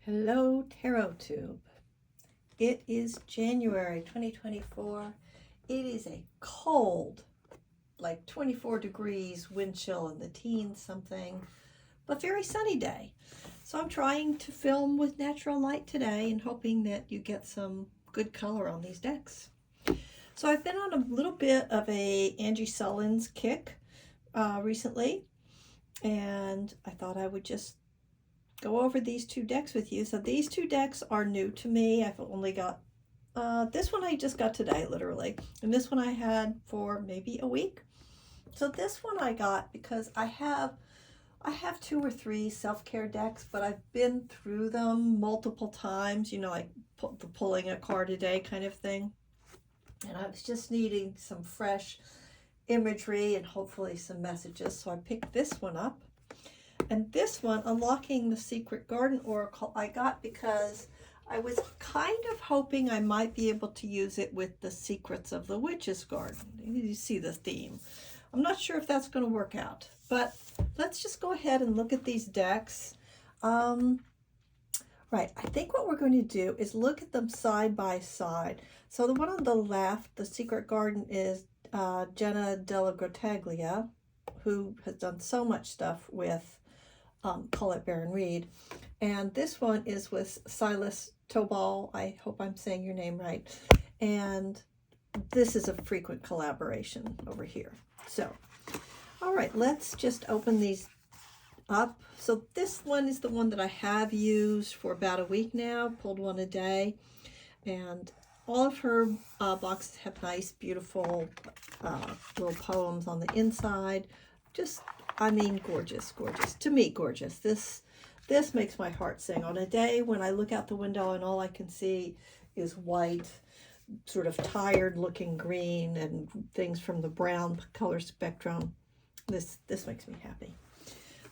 Hello, Tarot Tube. It is January 2024. It is a cold, like 24 degrees, wind chill in the teens something, but very sunny day. So I'm trying to film with natural light today and hoping that you get some good color on these decks. So I've been on a little bit of a Angi Sullins kick recently, and I thought I would just go over these two decks with you. So these two decks are new to me. I've only got this one I just got today, literally, and this one I had for maybe a week. So this one I got because I have 2 or 3 self-care decks, but I've been through them multiple times, you know, like pulling a card a day kind of thing, and I was just needing some fresh imagery and hopefully some messages, so I picked this one up. And this one, Unlocking the Secret Garden Oracle, I got because I was kind of hoping I might be able to use it with the Secrets of the Witch's Garden. You see the theme. I'm not sure if that's going to work out, but let's just go ahead and look at these decks. Right, I think what we're going to do is look at them side by side. So the one on the left, the Secret Garden, is Jenna DellaGrotaglia, who has done so much stuff with Call It Baron Reed. And this one is with Silas Toball. I hope I'm saying your name right. And this is a frequent collaboration over here. So, all right, let's just open these up. So this one is the one that I have used for about a week now, pulled one a day. And all of her boxes have nice, beautiful little poems on the inside. Just, I mean, gorgeous, gorgeous. To me, gorgeous. This makes my heart sing. On a day when I look out the window and all I can see is white, sort of tired looking green and things from the brown color spectrum, this makes me happy.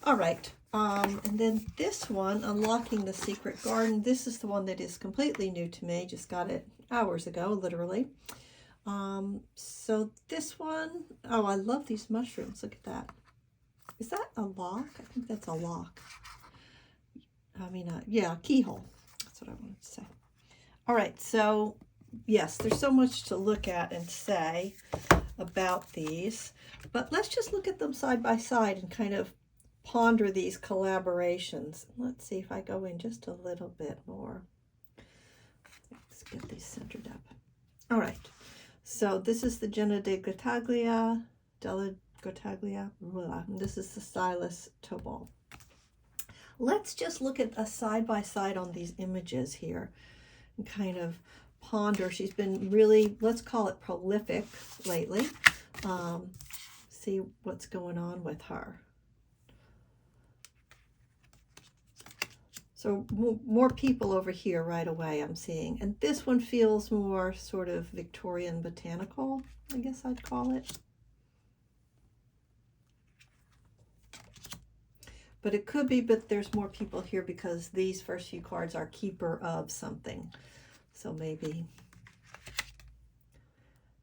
All right, and then this one, Unlocking the Secret Garden, this is the one that is completely new to me. Just got it hours ago, literally. So this one, oh, I love these mushrooms. Look at that. Is that a lock? I think that's a lock. Yeah, keyhole. That's what I wanted to say. All right, so yes, there's so much to look at and say about these, but let's just look at them side by side and kind of ponder these collaborations. Let's see if I go in just a little bit more. Let's get these centered up. All right. So this is the Jenna DellaGrotaglia, this is the Silas Toball. Let's just look at a side by side on these images here and kind of ponder. She's been really, let's call it prolific lately. See what's going on with her. So more people over here right away I'm seeing. And this one feels more sort of Victorian botanical, I guess I'd call it. But it could be, but there's more people here because these first few cards are keeper of something. So maybe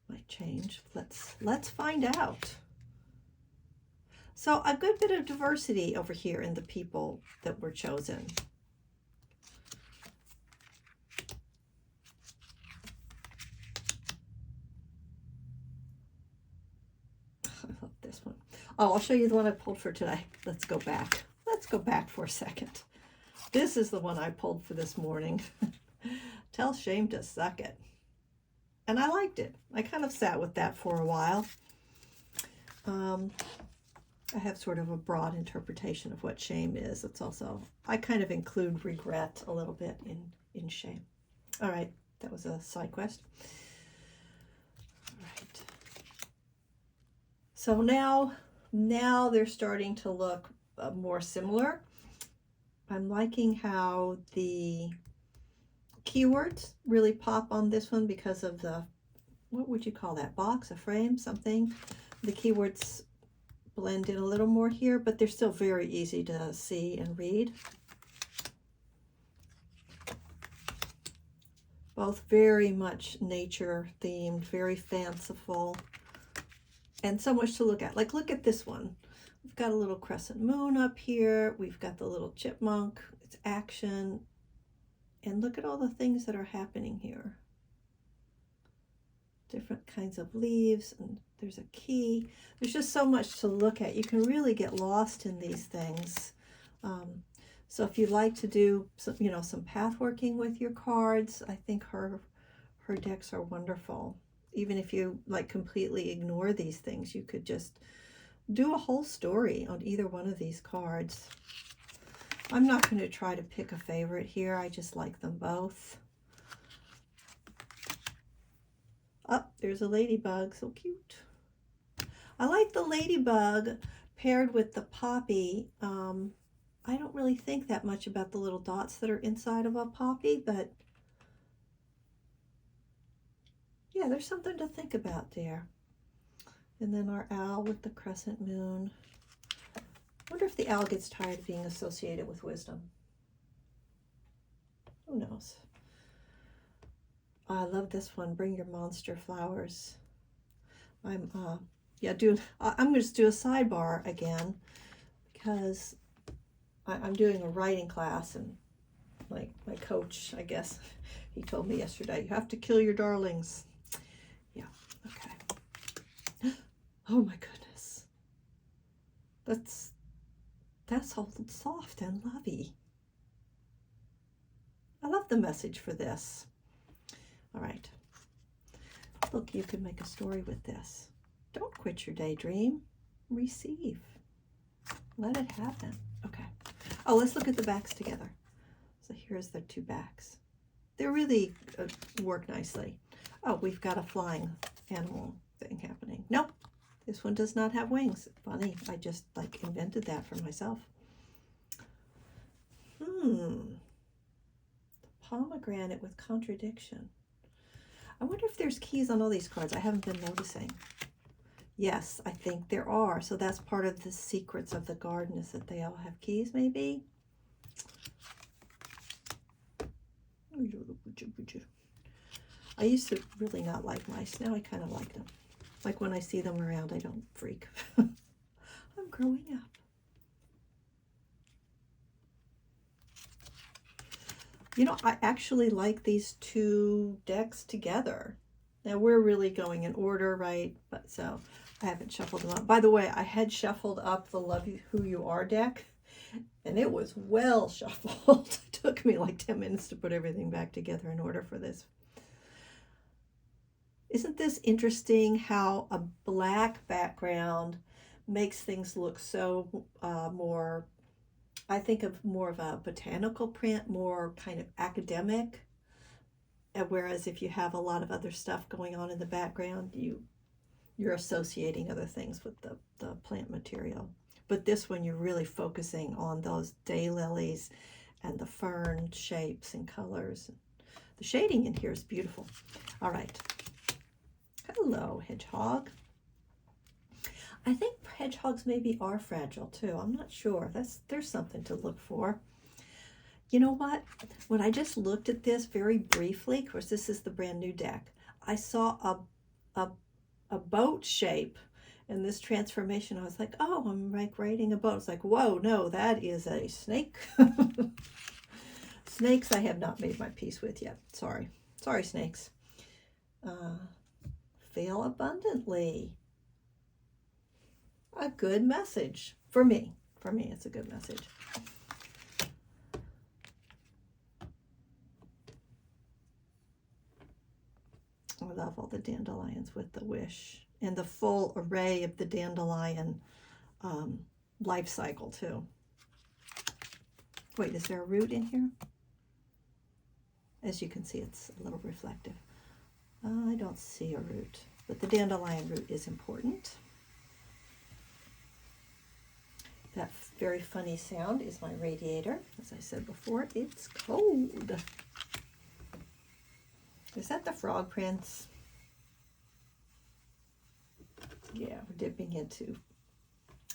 might change. Let's find out. So a good bit of diversity over here in the people that were chosen. I love this one. Oh, I'll show you the one I pulled for today. Let's go back. Let's go back for a second. This is the one I pulled for this morning. Tell shame to suck it. And I liked it. I kind of sat with that for a while. I have sort of a broad interpretation of what shame is. It's also, I kind of include regret a little bit in shame. All right, that was a side quest. All right. So now they're starting to look more similar. I'm liking how the keywords really pop on this one because of the, what would you call that, box, a frame, something. The keywords blend in a little more here, but they're still very easy to see and read. Both very much nature themed, very fanciful, and so much to look at. Like, look at this one. We've got a little crescent moon up here. We've got the little chipmunk. It's action. And look at all the things that are happening here. Different kinds of leaves, and there's a key. There's just so much to look at. You can really get lost in these things. So if you like to do some, some path working with your cards, I think her decks are wonderful. Even if you like completely ignore these things, you could just do a whole story on either one of these cards. I'm not going to try to pick a favorite here. I just like them both. Oh, there's a ladybug, so cute. I like the ladybug paired with the poppy. I don't really think that much about the little dots that are inside of a poppy, but yeah, there's something to think about there. And then our owl with the crescent moon. I wonder if the owl gets tired of being associated with wisdom. Who knows? I love this one. Bring your monster flowers. I'm going to just do a sidebar again because I'm doing a writing class, and my coach, I guess, he told me yesterday, you have to kill your darlings. Yeah, okay. Oh my goodness. That's all soft and lovey. I love the message for this. All right. Look, you can make a story with this. Don't quit your daydream. Receive. Let it happen. Okay. Oh, let's look at the backs together. So here's the two backs. They really work nicely. Oh, we've got a flying animal thing happening. Nope. This one does not have wings. Funny. I just invented that for myself. Pomegranate with contradiction. I wonder if there's keys on all these cards. I haven't been noticing. Yes, I think there are. So that's part of the secrets of the garden, is that they all have keys, maybe. I used to really not like mice. Now I kind of like them. Like when I see them around, I don't freak. I'm growing up. I actually like these two decks together. Now we're really going in order, right? But so I haven't shuffled them up. By the way, I had shuffled up the Love Who You Are deck, and it was well shuffled. It took me like 10 minutes to put everything back together in order for this. Isn't this interesting how a black background makes things look so more, I think of more of a botanical print, more kind of academic. Whereas if you have a lot of other stuff going on in the background, you're associating other things with the plant material. But this one, you're really focusing on those daylilies and the fern shapes and colors. The shading in here is beautiful. All right. Hello, hedgehog. I think hedgehogs maybe are fragile too. I'm not sure. There's something to look for. You know what? When I just looked at this very briefly, of course, this is the brand new deck, I saw a boat shape in this transformation. I was like, oh, I'm like riding a boat. It's like, whoa, no, that is a snake. Snakes I have not made my peace with yet. Sorry, snakes. Fail abundantly. A good message for me. For me, it's a good message. I love all the dandelions with the wish and the full array of the dandelion life cycle too. Wait, is there a root in here? As you can see, it's a little reflective. I don't see a root, but the dandelion root is important. That very funny sound is my radiator. As I said before, it's cold. Is that the frog prince? Yeah, we're dipping into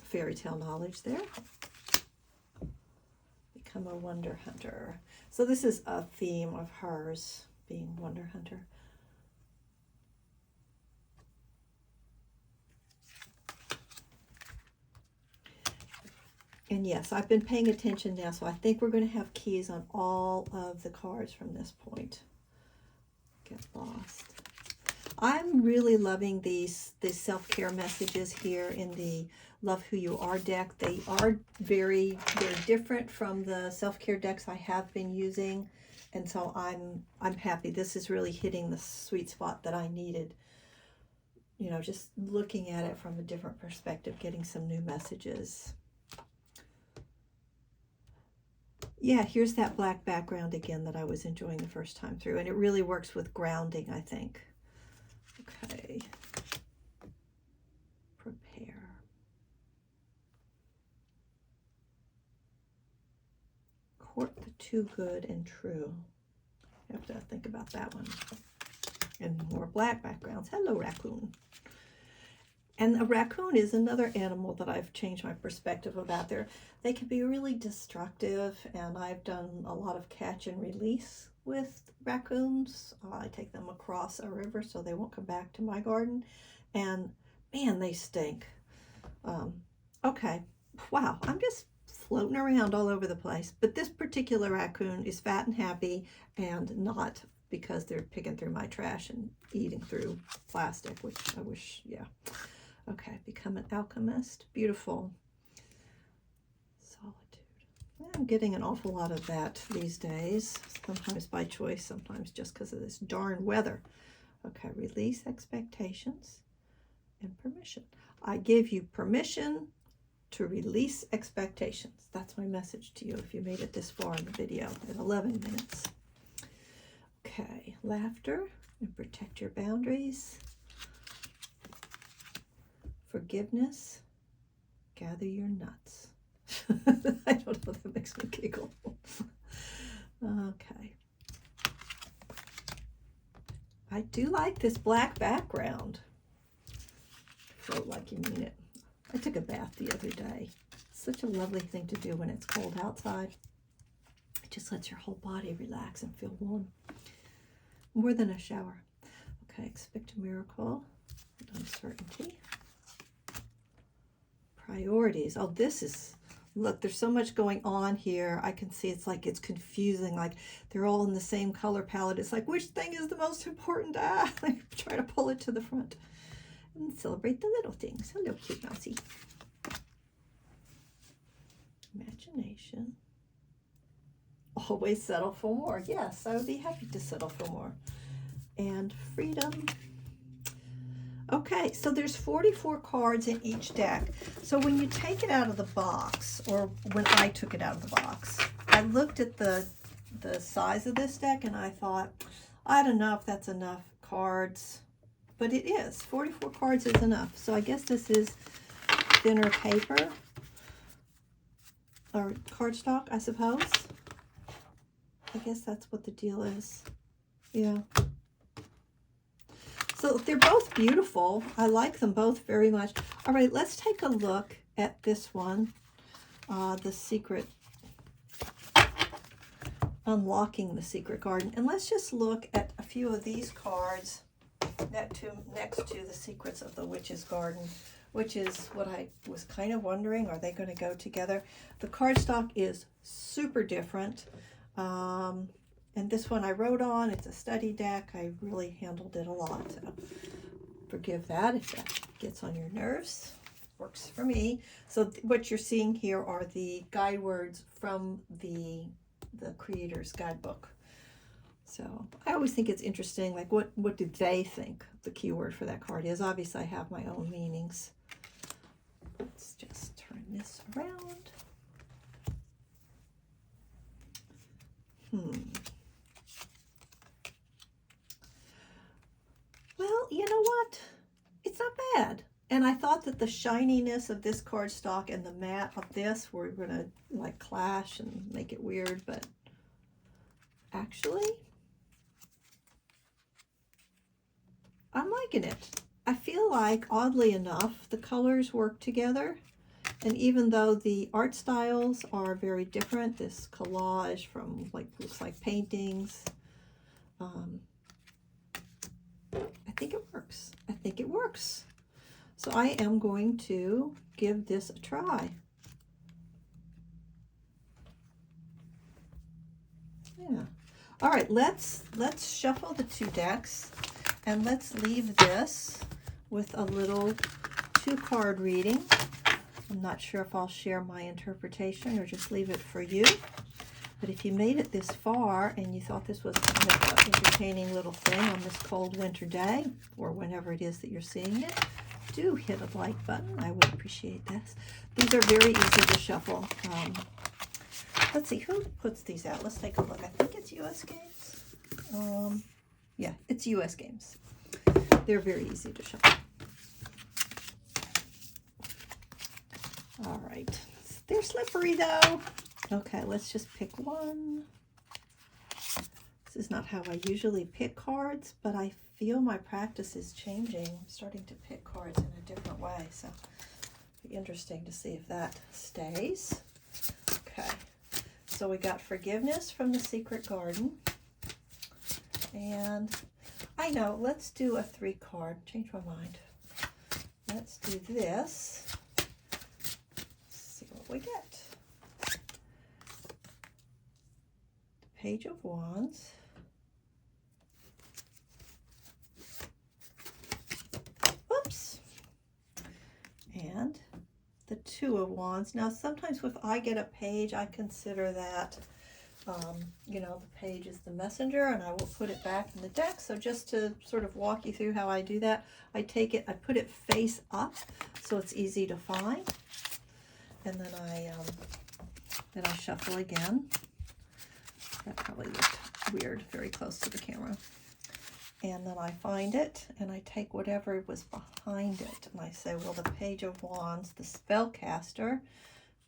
fairy tale knowledge there. Become a wonder hunter. So this is a theme of hers, being wonder hunter. And yes, I've been paying attention now, so I think we're going to have keys on all of the cards from this point. Get lost. I'm really loving these self-care messages here in the Love Who You Are deck. They are very different from the self-care decks I have been using, and so I'm happy. This is really hitting the sweet spot that I needed. You know, just looking at it from a different perspective, getting some new messages. Yeah, here's that black background again that I was enjoying the first time through, and it really works with grounding, I think. Okay. Prepare. Court the too good and true. I have to think about that one. And more black backgrounds. Hello, raccoon. And a raccoon is another animal that I've changed my perspective about. They can be really destructive, and I've done a lot of catch and release with raccoons. I take them across a river so they won't come back to my garden, and man, they stink. Okay, wow, I'm just floating around all over the place, but this particular raccoon is fat and happy, and not because they're picking through my trash and eating through plastic, which I wish, yeah. Okay, become an alchemist. Beautiful. Solitude. I'm getting an awful lot of that these days. Sometimes by choice, sometimes just because of this darn weather. Okay, release expectations and permission. I give you permission to release expectations. That's my message to you if you made it this far in the video at 11 minutes. Okay, laughter and protect your boundaries. Forgiveness, gather your nuts. I don't know, that makes me giggle. Okay. I do like this black background. Float like you mean it. I took a bath the other day. It's such a lovely thing to do when it's cold outside. It just lets your whole body relax and feel warm. More than a shower. Okay, expect a miracle. Uncertainty. Priorities. Oh, this is, look, there's so much going on here. I can see it's like it's confusing, like they're all in the same color palette. It's like, which thing is the most important? I try to pull it to the front and celebrate the little things. Hello, cute mousy. Imagination. Always settle for more. Yes, I would be happy to settle for more. And freedom. Okay, so there's 44 cards in each deck. So when you take it out of the box, or when I took it out of the box, I looked at the size of this deck and I thought, I don't know if that's enough cards, but it is. 44 cards is enough. So I guess this is thinner paper or cardstock, I suppose. I guess that's what the deal is. Yeah. So they're both beautiful. I like them both very much. All right, let's take a look at this one, the secret, unlocking the secret garden. And let's just look at a few of these cards next to the secrets of the witch's garden, which is what I was kind of wondering, are they going to go together? The cardstock is super different. And this one I wrote on, it's a study deck. I really handled it a lot. So forgive that if that gets on your nerves. Works for me. So what you're seeing here are the guide words from the creator's guidebook. So I always think it's interesting, like what do they think the keyword for that card is? Obviously I have my own meanings. Let's just turn this around. Well, you know what? It's not bad. And I thought that the shininess of this cardstock and the matte of this were going to like clash and make it weird, but actually, I'm liking it. I feel like, oddly enough, the colors work together. And even though the art styles are very different, this collage from like, looks like paintings, I think it works. I think it works. So I am going to give this a try. Yeah. All right, let's shuffle the 2 decks, and let's leave this with a little 2-card reading. I'm not sure if I'll share my interpretation or just leave it for you. But if you made it this far and you thought this was kind of an entertaining little thing on this cold winter day, or whenever it is that you're seeing it, do hit a like button. I would appreciate this. These are very easy to shuffle. Let's see, who puts these out? Let's take a look. I think it's U.S. Games. Yeah, it's U.S. Games. They're very easy to shuffle. All right. They're slippery, though. Okay, let's just pick one. This is not how I usually pick cards, but I feel my practice is changing. I'm starting to pick cards in a different way, so it'll be interesting to see if that stays. Okay, so we got Forgiveness from the Secret Garden. And I know, let's do a 3-card. Change my mind. Let's do this. Let's see what we get. Page of Wands, whoops, and the 2 of Wands. Now, sometimes if I get a page, I consider that, you know, the page is the messenger, and I will put it back in the deck. So just to sort of walk you through how I do that, I take it, I put it face up, so it's easy to find, and then I shuffle again. That probably looked weird, very close to the camera. And then I find it, and I take whatever was behind it, and I say, well, the Page of Wands, the spellcaster,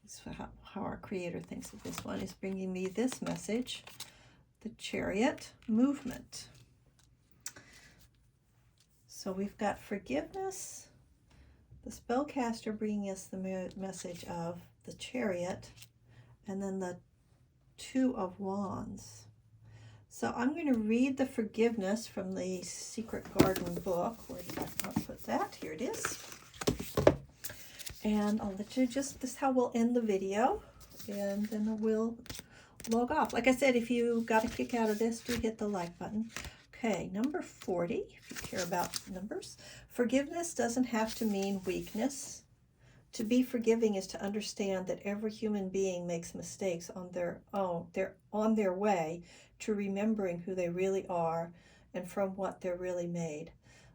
is how our creator thinks of this one, is bringing me this message, the Chariot, movement. So we've got Forgiveness, the spellcaster bringing us the message of the Chariot, and then the 2 of Wands. So I'm going to read the Forgiveness from the Secret Garden book. Where did I put that? Here it is. And I'll let you this is how we'll end the video, and then we'll log off. Like I said, if you got a kick out of this, do hit the like button. Okay, number 40, if you care about numbers. Forgiveness doesn't have to mean weakness. To be forgiving is to understand that every human being makes mistakes on their own. They're on their way to remembering who they really are and from what they're really made.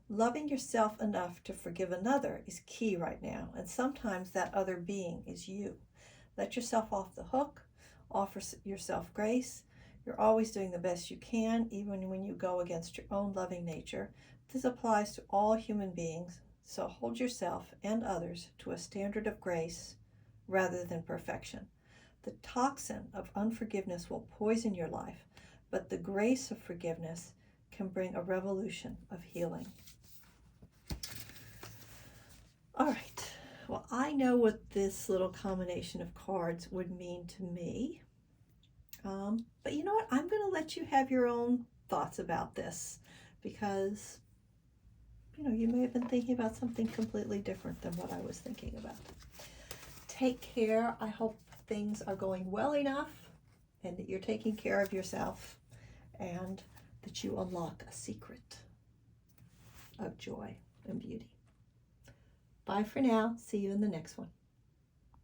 Loving yourself enough to forgive another is key right now, and sometimes that other being is you. Let yourself off the hook. Offer yourself grace. You're always doing the best you can, even when you go against your own loving nature. This applies to all human beings. So hold yourself and others to a standard of grace rather than perfection. The toxin of unforgiveness will poison your life, but the grace of forgiveness can bring a revolution of healing. All right. Well, I know what this little combination of cards would mean to me. But you know what? I'm going to let you have your own thoughts about this, because you know, you may have been thinking about something completely different than what I was thinking about. Take care. I hope things are going well enough, and that you're taking care of yourself, and that you unlock a secret of joy and beauty. Bye for now. See you in the next one.